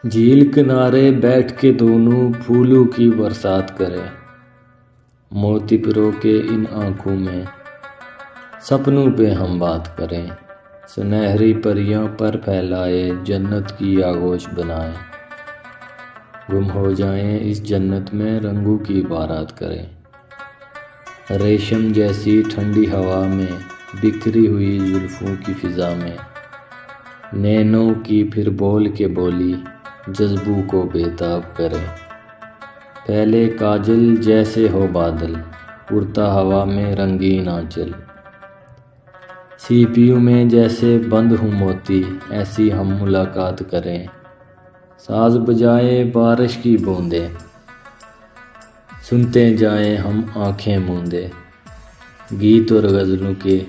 جھیل کنارے بیٹھ کے دونوں پھولوں کی برسات کریں، موتی پرو کے ان آنکھوں میں سپنوں پہ ہم بات کریں، سنہری پریوں پر پھیلائے جنت کی آغوش بنائیں، گم ہو جائیں اس جنت میں رنگوں کی بارات کریں، ریشم جیسی ٹھنڈی ہوا میں بکھری ہوئی زلفوں کی فضا میں نینوں کی پھر بول کے بولی جذبوں کو بےتاب کریں، پھیلے کاجل جیسے ہو بادل اڑتا ہوا میں رنگین آنچل، سیپیوں میں جیسے بند ہوں موتی ایسی ہم ملاقات کریں، ساز بجائے بارش کی بوندیں سنتے جائیں ہم آنکھیں موندے، گیت اور غزلوں کے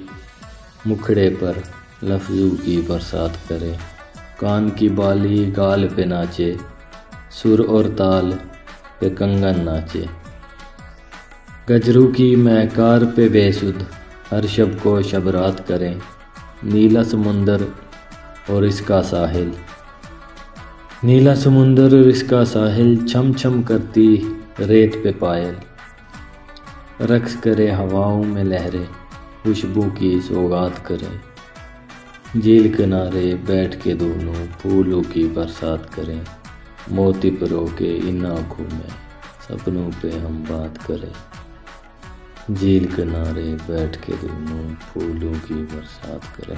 مکھڑے پر لفظوں کی برسات کریں، کان کی بالی گال پہ ناچے سر اور تال پہ کنگن ناچے، گجروں کی مہکار پہ بے سدھ ہر شب کو شب رات کریں، نیلا سمندر اور اس کا ساحل نیلا سمندر اور اس کا ساحل چھم چھم کرتی ریت پہ پائل، رقص کرے ہواؤں میں لہریں خوشبو کی سوغات کریں، جھیل کنارے بیٹھ کے دونوں پھولوں کی برسات کریں، موتی پرو کے ان آنکھوں میں سپنوں پہ ہم بات کریں، جھیل کنارے بیٹھ کے دونوں پھولوں کی برسات کریں۔